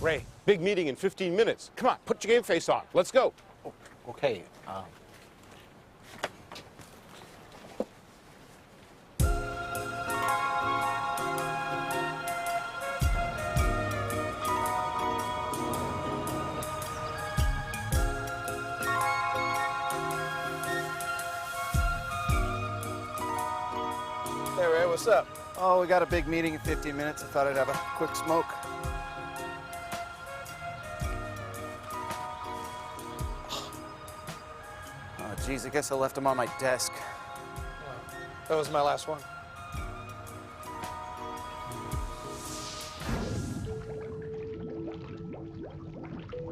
Ray, big meeting in 15 minutes. Come on, put your game face on. Let's go. Okay. Hey, Ray, what's up? Oh, we got a big meeting in 15 minutes. I thought I'd have a quick smoke. Oh, geez, I guess I left them on my desk. That was my last one.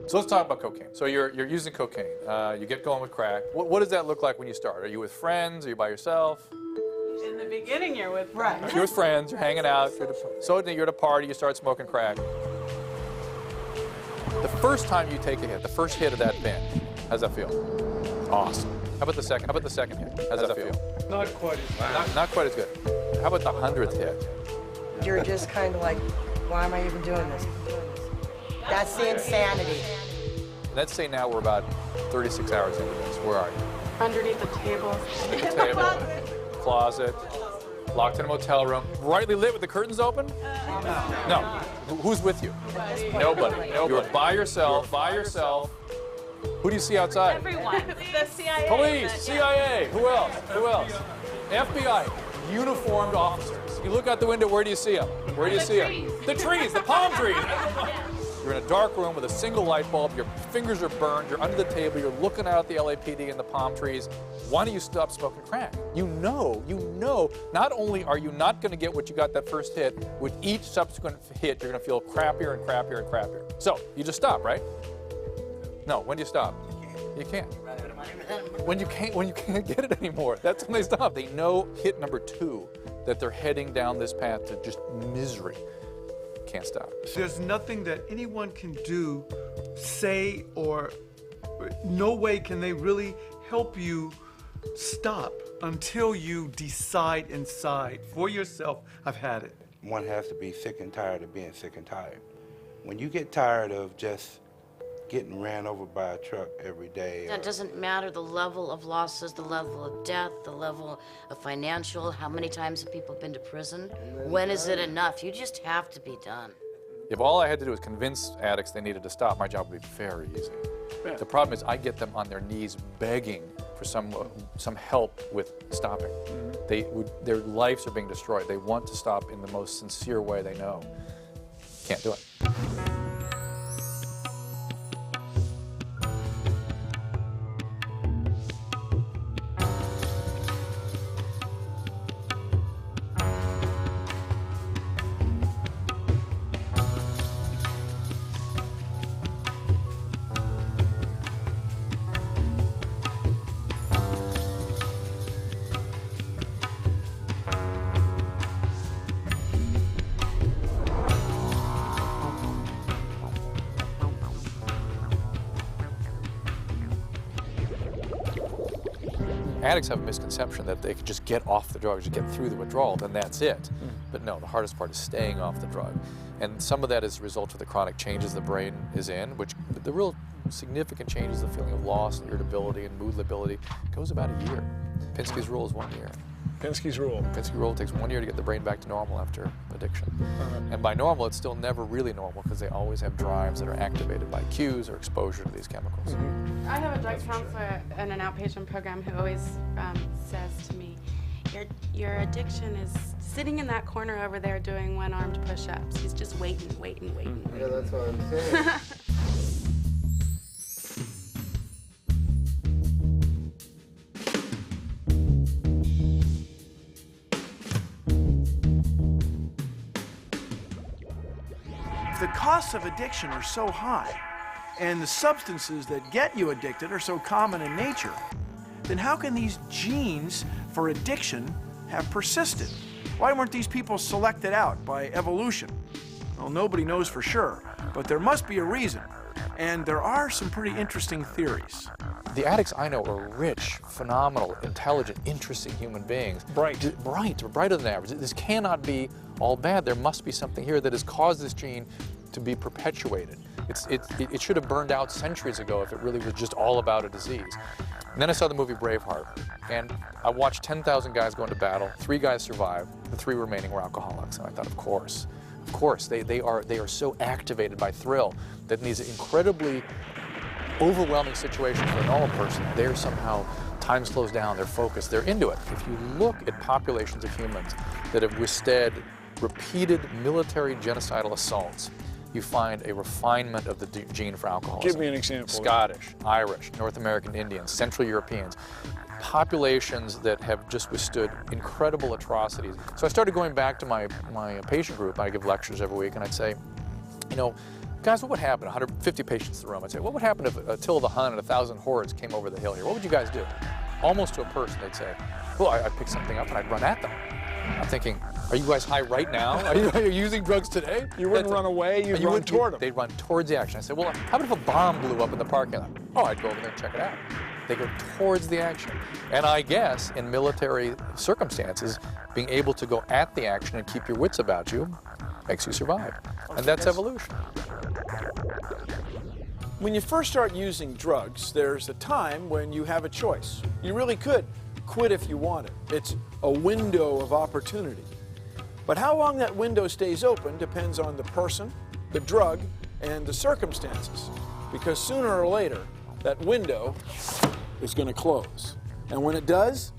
So let's talk about cocaine. So you're using cocaine. You get going with crack. What does that look like when you start? Are you with friends? Are you by yourself? In the beginning, you're with friends. You're with friends. You're hanging out. You're at a party. You start smoking crack. The first time you take a hit, the first hit of that binge, how's that feel? Awesome. How about the second? How about the second hit? How's that feel? Not quite as bad. Not quite as good. How about the 100th hit? You're just kind of like, why am I even doing this? That's the insanity. Let's say now we're about 36 hours into this. Where are you? Underneath the table. Closet, locked in a motel room, brightly lit with the curtains open? No. Who's with you? Nobody. You're by yourself. Who do you see outside? Everyone. The CIA. Police, CIA. Who else? FBI. Uniformed officers. You look out the window, where do you see them? Where do you see them? The trees, the palm trees. You're in a dark room with a single light bulb. Your fingers are burned. You're under the table. You're looking out at the LAPD and the palm trees. Why don't you stop smoking crack? You know, not only are you not going to get what you got that first hit, with each subsequent hit, you're going to feel crappier and crappier and crappier. So you just stop, right? No, when do you stop? You can't. When you can't get it anymore, that's when they stop. They know hit number 2 that they're heading down this path to just misery. Can't stop. There's nothing that anyone can do, say, or no way can they really help you stop until you decide inside for yourself, I've had it. One has to be sick and tired of being sick and tired. When you get tired of just getting ran over by a truck every day. It doesn't matter the level of losses, the level of death, the level of financial, how many times have people been to prison? When is it enough? You just have to be done. If all I had to do was convince addicts they needed to stop, my job would be very easy. Yeah. The problem is I get them on their knees begging for some help with stopping. Their lives are being destroyed. They want to stop in the most sincere way they know. Can't do it. Addicts have a misconception that they could just get off the drug, just get through the withdrawal, then that's it. But no, the hardest part is staying off the drug. And some of that is a result of the chronic changes the brain is in, which the real significant changes, the feeling of loss and irritability and mood lability, goes about a year. Pinsky's rule is 1 year. Pinsky's rule. Pinsky's rule takes 1 year to get the brain back to normal after addiction. And by normal, it's still never really normal because they always have drives that are activated by cues or exposure to these chemicals. I have a drug counselor in an outpatient program who always says to me, your addiction is sitting in that corner over there doing one-armed push-ups. He's just waiting. Yeah, that's what I'm saying. The costs of addiction are so high, and the substances that get you addicted are so common in nature, then how can these genes for addiction have persisted? Why weren't these people selected out by evolution? Well, nobody knows for sure, but there must be a reason. And there are some pretty interesting theories. The addicts I know are rich, phenomenal, intelligent, interesting human beings. Bright. Brighter than average. This cannot be all bad. There must be something here that has caused this gene to be perpetuated. It should have burned out centuries ago if it really was just all about a disease. And then I saw the movie Braveheart, and I watched 10,000 guys go into battle. 3 guys survived. The 3 remaining were alcoholics. And I thought, of course, they are so activated by thrill that in these incredibly overwhelming situations for a normal person, they're somehow, time slows down, they're focused, they're into it. If you look at populations of humans that have withstood repeated military genocidal assaults, you find a refinement of the gene for alcoholism. Give me an example. Scottish, Irish, North American Indians, Central Europeans, populations that have just withstood incredible atrocities. So I started going back to my patient group. I give lectures every week, and I'd say, you know, guys, what would happen? 150 patients in the room. I'd say, what would happen if Attila the Hun and 1,000 hordes came over the hill here? What would you guys do? Almost to a person, they'd say, well, I'd pick something up and I'd run at them. I'm thinking, are you guys high right now? Are you using drugs today? You wouldn't run away, you'd run toward them. They'd run towards the action. I said, well, how about if a bomb blew up in the parking lot? Oh, I'd go over there and check it out. They go towards the action. And I guess in military circumstances, being able to go at the action and keep your wits about you makes you survive. And that's evolution. When you first start using drugs, there's a time when you have a choice. You really could quit if you wanted. It's a window of opportunity. But how long that window stays open depends on the person, the drug, and the circumstances. Because sooner or later, that window is going to close. And when it does,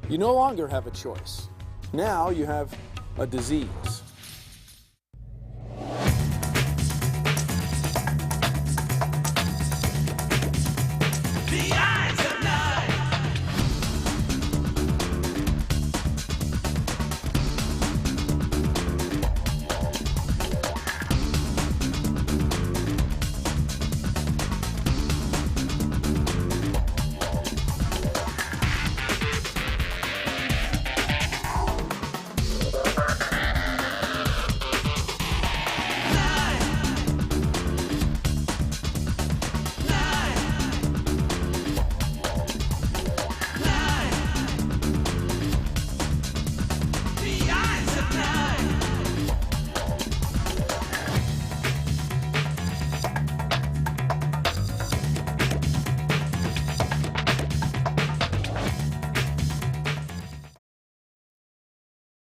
you no longer have a choice. Now you have a disease.